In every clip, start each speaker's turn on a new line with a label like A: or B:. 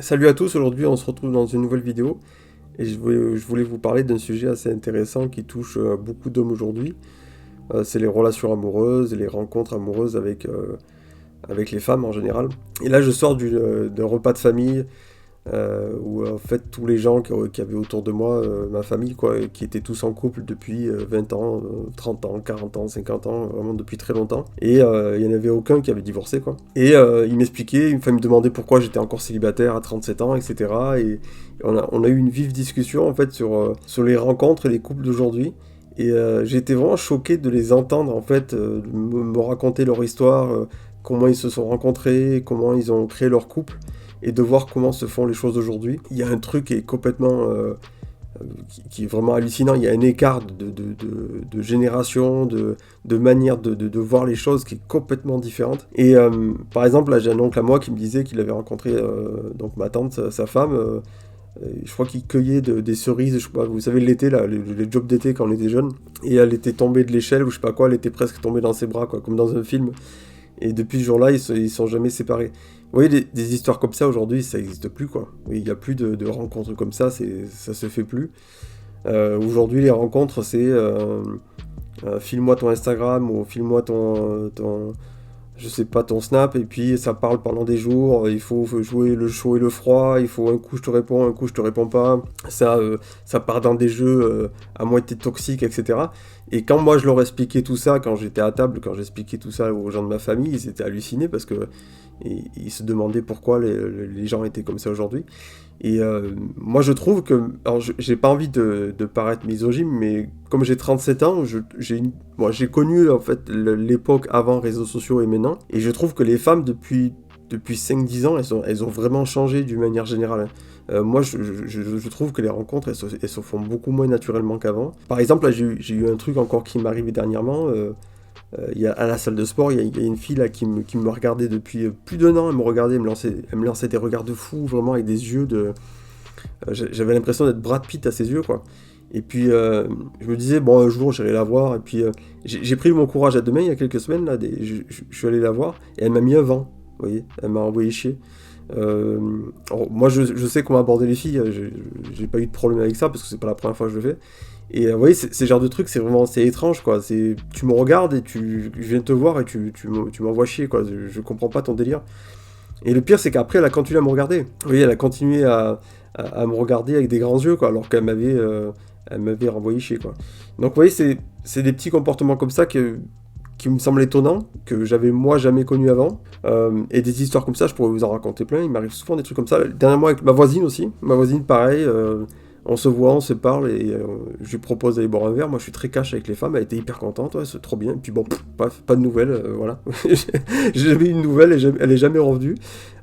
A: Salut à tous, aujourd'hui on se retrouve dans une nouvelle vidéo et je voulais vous parler d'un sujet assez intéressant qui touche beaucoup d'hommes aujourd'hui. C'est les relations amoureuses et les rencontres amoureuses avec les femmes en général. Et là je sors d'un repas de famille où en fait tous les gens qui avaient autour de moi, ma famille quoi, qui étaient tous en couple depuis 20 ans, 30 ans, 40 ans, 50 ans, vraiment depuis très longtemps. Et il n'y en avait aucun qui avait divorcé quoi. Et il m'expliquait, enfin, il me demandait pourquoi j'étais encore célibataire à 37 ans, etc. Et on a eu une vive discussion en fait sur les rencontres et les couples d'aujourd'hui. Et j'ai été vraiment choqué de les entendre en fait me raconter leur histoire, comment ils se sont rencontrés, comment ils ont créé leur couple et de voir comment se font les choses aujourd'hui. Il y a un truc qui est complètement, qui est vraiment hallucinant. Il y a un écart de génération, de manière de voir les choses qui est complètement différente. Et par exemple, là j'ai un oncle à moi qui me disait qu'il avait rencontré donc ma tante, sa femme. Je crois qu'il cueillait des cerises, je sais pas, vous savez l'été là, les jobs d'été quand on était jeune. Et elle était tombée de l'échelle ou je sais pas quoi, elle était presque tombée dans ses bras quoi, comme dans un film. Et depuis ce jour-là, ils sont jamais séparés. Vous voyez, des histoires comme ça aujourd'hui, ça n'existe plus quoi. Il n'y a plus de rencontres comme ça, ça se fait plus. Aujourd'hui, les rencontres, c'est file-moi ton Instagram ou file-moi je sais pas, ton Snap, et puis ça parle pendant des jours. Il faut jouer le chaud et le froid. Il faut un coup je te réponds, un coup je te réponds pas. Ça part dans des jeux à moitié toxiques, etc. Et quand moi je leur expliquais tout ça, quand j'étais à table, quand j'expliquais tout ça aux gens de ma famille, ils étaient hallucinés parce que ils se demandaient pourquoi les gens étaient comme ça aujourd'hui. Et moi je trouve que, alors j'ai pas envie de paraître misogyne, mais comme j'ai 37 ans, moi, j'ai connu en fait l'époque avant réseaux sociaux et maintenant, et je trouve que les femmes depuis 5-10 ans, elles ont vraiment changé d'une manière générale. Moi je trouve que les rencontres elles se font beaucoup moins naturellement qu'avant. Par exemple, là j'ai eu un truc encore qui m'est arrivé dernièrement. À la salle de sport, il y a une fille là qui me regardait depuis plus d'un an. Elle me regardait, elle me lançait des regards de fou, vraiment avec des yeux de. J'avais l'impression d'être Brad Pitt à ses yeux, quoi. Et puis je me disais, bon, un jour j'irai la voir. Et puis j'ai pris mon courage à deux mains il y a quelques semaines, là, je suis allé la voir, et elle m'a mis un vent, vous voyez, elle m'a envoyé chier. Alors, moi je sais comment aborder les filles, j'ai pas eu de problème avec ça parce que c'est pas la première fois que je le fais. Et vous voyez, c'est genre de truc, c'est étrange quoi. Tu me regardes et je viens te voir et tu m'envoies chier quoi. Je comprends pas ton délire. Et le pire, c'est qu'après, elle a continué à me regarder. Vous voyez, elle a continué à me regarder avec des grands yeux quoi, alors elle m'avait renvoyé chier quoi. Donc vous voyez, c'est des petits comportements comme ça qui me semblent étonnants, que j'avais moi jamais connu avant. Et des histoires comme ça, je pourrais vous en raconter plein. Il m'arrive souvent des trucs comme ça. Dernièrement avec ma voisine aussi. Ma voisine, pareil. On se voit, on se parle et je lui propose d'aller boire un verre. Moi, je suis très cash avec les femmes. Elle était hyper contente, ouais, c'est trop bien. Et puis bon, pas de nouvelles, voilà. J'ai jamais eu de nouvelles et elle est jamais revenue.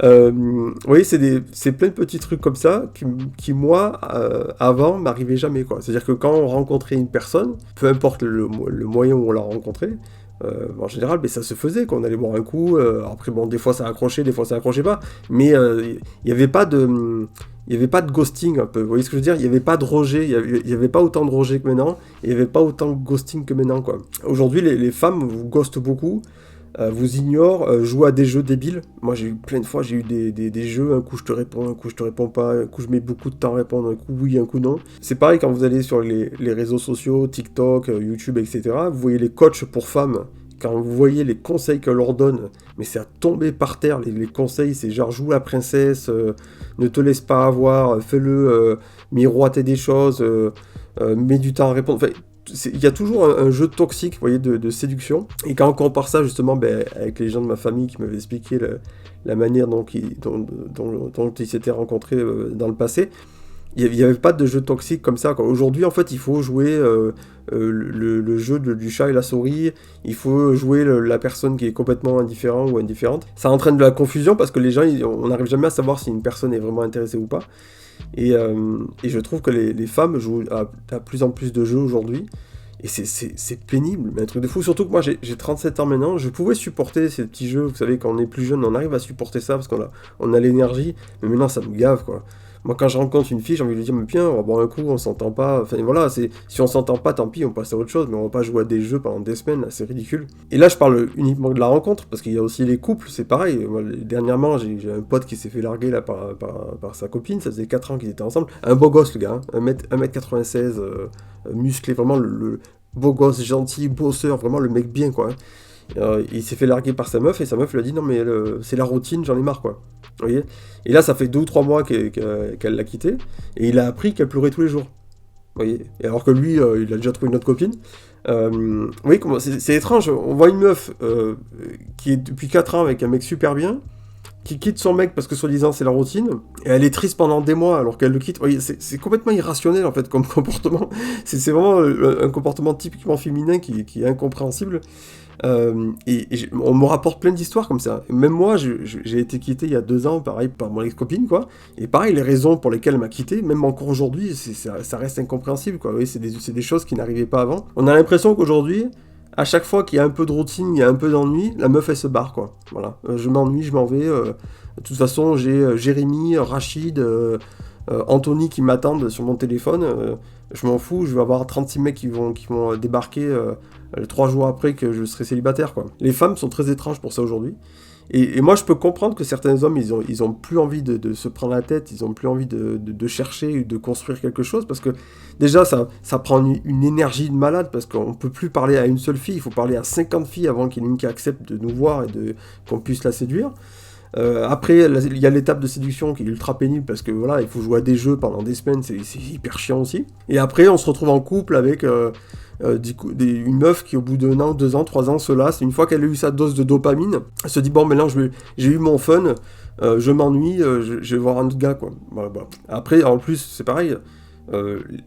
A: Vous voyez, c'est plein de petits trucs comme ça qui moi, avant, m'arrivaient jamais, quoi. C'est-à-dire que quand on rencontrait une personne, peu importe le moyen où on l'a rencontré, en général, mais ça se faisait, qu'on allait boire un coup. Après, bon, des fois ça accrochait, des fois ça accrochait pas. Mais il n'y avait pas de. Il n'y avait pas de ghosting un peu, vous voyez ce que je veux dire? Il n'y avait pas de rejet, il y avait pas autant de rejet que maintenant, et il n'y avait pas autant de ghosting que maintenant, quoi. Aujourd'hui, les femmes vous ghostent beaucoup, vous ignorent, jouent à des jeux débiles. Moi, j'ai eu plein de fois, j'ai eu des jeux, un coup je te réponds, un coup je te réponds pas, un coup je mets beaucoup de temps à répondre, un coup oui, un coup non. C'est pareil quand vous allez sur les réseaux sociaux, TikTok, YouTube, etc. Vous voyez les coachs pour femmes. Quand vous voyez les conseils qu'elle leur donne, mais c'est à tomber par terre, les conseils, c'est genre joue la princesse, ne te laisse pas avoir, fais-le miroiter des choses, mets du temps à répondre. Enfin, il y a toujours un jeu toxique, vous voyez, de séduction. Et quand on compare ça justement avec les gens de ma famille qui m'avaient expliqué la manière dont ils s'étaient rencontrés dans le passé, il n'y avait pas de jeu toxique comme ça, quoi. Aujourd'hui, en fait, il faut jouer le jeu du chat et la souris. Il faut jouer la personne qui est complètement indifférente ou indifférente. Ça entraîne de la confusion parce que les gens, on n'arrive jamais à savoir si une personne est vraiment intéressée ou pas. Et je trouve que les femmes jouent à plus en plus de jeux aujourd'hui. Et c'est pénible, mais un truc de fou. Surtout que moi, j'ai 37 ans maintenant. Je pouvais supporter ces petits jeux. Vous savez, quand on est plus jeune, on arrive à supporter ça parce on a l'énergie. Mais maintenant, ça nous gave, quoi. Moi, quand je rencontre une fille, j'ai envie de lui dire, mais bien, on va boire un coup, on s'entend pas. Enfin, voilà, si on s'entend pas, tant pis, on passe à autre chose, mais on va pas jouer à des jeux pendant des semaines, là, c'est ridicule. Et là, je parle uniquement de la rencontre, parce qu'il y a aussi les couples, c'est pareil. Moi, dernièrement, j'ai un pote qui s'est fait larguer là, par sa copine, ça faisait 4 ans qu'ils étaient ensemble. Un beau gosse, le gars, hein, 1m96, musclé, vraiment le beau gosse, gentil, bosseur, vraiment le mec bien, quoi, hein. Il s'est fait larguer par sa meuf et sa meuf lui a dit non mais c'est la routine, j'en ai marre quoi. Vous voyez. Et là ça fait 2 ou 3 mois qu'elle l'a quitté et il a appris qu'elle pleurait tous les jours. Vous voyez. Et alors que lui il a déjà trouvé une autre copine. Oui, c'est étrange, on voit une meuf qui est depuis 4 ans avec un mec super bien, qui quitte son mec parce que soi-disant c'est la routine, et elle est triste pendant des mois alors qu'elle le quitte. Vous voyez, c'est complètement irrationnel en fait comme comportement. C'est vraiment un comportement typiquement féminin qui est incompréhensible. On me rapporte plein d'histoires comme ça. Même moi, j'ai été quitté il y a 2 ans, pareil, par mon ex-copine, quoi. Et pareil, les raisons pour lesquelles elle m'a quitté, même encore aujourd'hui, ça reste incompréhensible, quoi. Oui, c'est des choses qui n'arrivaient pas avant. On a l'impression qu'aujourd'hui, à chaque fois qu'il y a un peu de routine, il y a un peu d'ennui, la meuf, elle se barre, quoi. Voilà. Je m'ennuie, je m'en vais. De toute façon, j'ai Jérémy, Rachid, Anthony qui m'attendent sur mon téléphone. Je m'en fous, je vais avoir 36 mecs qui vont débarquer 3 jours après que je serai célibataire, quoi. Les femmes sont très étranges pour ça aujourd'hui. Et moi, je peux comprendre que certains hommes, ils ont plus envie de se prendre la tête, ils ont plus envie de chercher, de construire quelque chose, parce que déjà, ça prend une énergie de malade, parce qu'on peut plus parler à une seule fille, il faut parler à 50 filles avant qu'il y en ait une qui accepte de nous voir et qu'on puisse la séduire. Après, il y a l'étape de séduction qui est ultra pénible parce que voilà, il faut jouer à des jeux pendant des semaines, c'est hyper chiant aussi. Et après, on se retrouve en couple avec une meuf qui, au bout d'1 an, 2 ans, 3 ans, se lasse. Une fois qu'elle a eu sa dose de dopamine, elle se dit bon, maintenant j'ai eu mon fun, je m'ennuie, je vais voir un autre gars, quoi. Voilà, bah. Après, en plus, c'est pareil.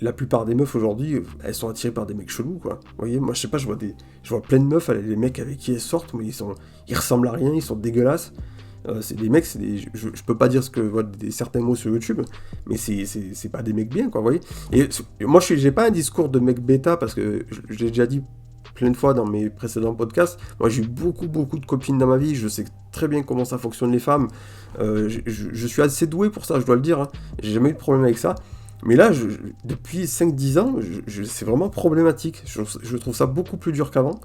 A: La plupart des meufs aujourd'hui, elles sont attirées par des mecs chelous, quoi. Vous voyez, moi je sais pas, je vois plein de meufs, les mecs avec qui elles sortent, mais ils ressemblent à rien, ils sont dégueulasses. C'est des mecs, je peux pas dire ce que certains mots sur YouTube, mais c'est pas des mecs bien, quoi, vous voyez. Et moi, j'ai pas un discours de mec bêta, parce que j'ai déjà dit plein de fois dans mes précédents podcasts, moi j'ai eu beaucoup de copines dans ma vie, je sais très bien comment ça fonctionne les femmes, je suis assez doué pour ça, je dois le dire, hein. J'ai jamais eu de problème avec ça. Mais là, depuis 5-10 ans, c'est vraiment problématique. Je trouve ça beaucoup plus dur qu'avant.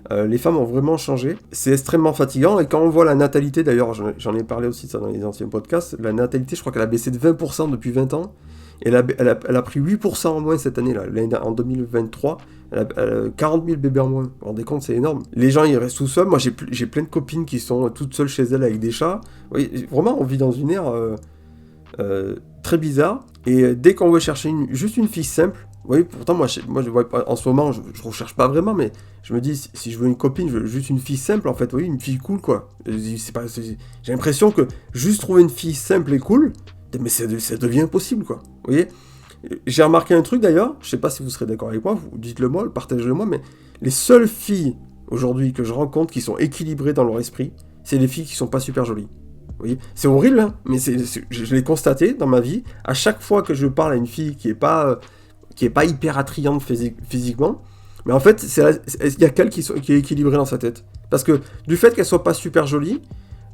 A: Les femmes ont vraiment changé. C'est extrêmement fatigant. Et quand on voit la natalité, d'ailleurs, j'en ai parlé aussi de ça dans les anciens podcasts, la natalité, je crois qu'elle a baissé de 20% depuis 20 ans. Et elle a pris 8% en moins cette année-là. En 2023, elle a 40 000 bébés en moins. Vous vous rendez compte, c'est énorme. Les gens, ils restent tout seuls. Moi, j'ai plein de copines qui sont toutes seules chez elles avec des chats. Oui, vraiment, on vit dans une ère très bizarre. Et dès qu'on veut chercher juste une fille simple, oui, pourtant, moi je vois pas, en ce moment, je recherche pas vraiment, mais je me dis, si je veux une copine, je veux juste une fille simple, en fait, oui, une fille cool, quoi. J'ai l'impression que juste trouver une fille simple et cool, mais ça devient impossible, quoi. Vous voyez. J'ai remarqué un truc, d'ailleurs, je sais pas si vous serez d'accord avec moi, vous dites-le moi, partagez-le moi, mais les seules filles, aujourd'hui, que je rencontre, qui sont équilibrées dans leur esprit, c'est les filles qui sont pas super jolies. Vous voyez, c'est horrible, hein, mais je l'ai constaté dans ma vie. À chaque fois que je parle à une fille qui est pas hyper attrayante physiquement, mais en fait, il y a qu'elle qui est équilibrée dans sa tête. Parce que du fait qu'elle soit pas super jolie,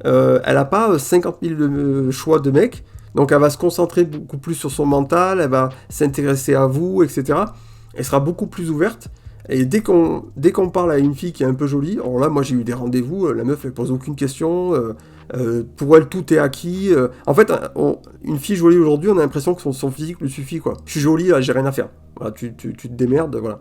A: elle a pas 50 000 choix de mecs, donc elle va se concentrer beaucoup plus sur son mental, elle va s'intéresser à vous, etc. Elle sera beaucoup plus ouverte. Et dès qu'on parle à une fille qui est un peu jolie, alors là, moi j'ai eu des rendez-vous, la meuf elle pose aucune question, pour elle tout est acquis. En fait, une fille jolie aujourd'hui, on a l'impression que son physique lui suffit, quoi. Je suis jolie, là, j'ai rien à faire. Voilà, tu te démerdes, voilà.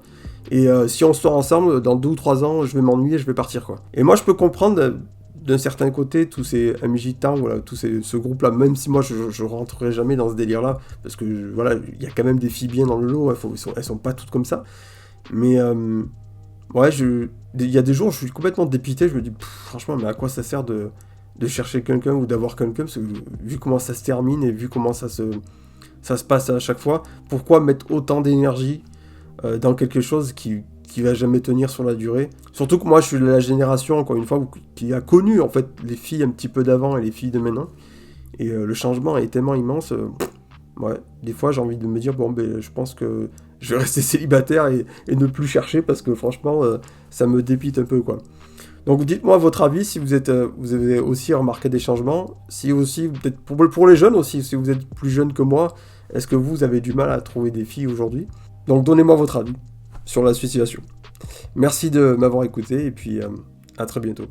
A: Et si on sort ensemble, dans 2 ou 3 ans, je vais m'ennuyer, je vais partir, quoi. Et moi je peux comprendre d'un certain côté tous ces MJ-Town, voilà, ce groupe-là, même si moi je rentrerai jamais dans ce délire-là, parce que voilà, il y a quand même des filles bien dans le lot, elles sont pas toutes comme ça. Mais ouais, il y a des jours où je suis complètement dépité, je me dis franchement, mais à quoi ça sert de chercher quelqu'un ou d'avoir quelqu'un, parce que vu comment ça se termine et vu comment ça se passe à chaque fois, pourquoi mettre autant d'énergie dans quelque chose qui va jamais tenir sur la durée. Surtout que moi je suis de la génération, encore une fois, qui a connu en fait les filles un petit peu d'avant et les filles de maintenant, et le changement est tellement immense. Ouais, des fois j'ai envie de me dire bon ben je pense que je vais rester célibataire et ne plus chercher, parce que franchement ça me dépite un peu, quoi. Donc dites-moi votre avis, si vous avez aussi remarqué des changements, si aussi, peut-être pour les jeunes aussi, si vous êtes plus jeune que moi, est-ce que vous avez du mal à trouver des filles aujourd'hui? Donc donnez-moi votre avis sur la situation. Merci de m'avoir écouté et puis à très bientôt.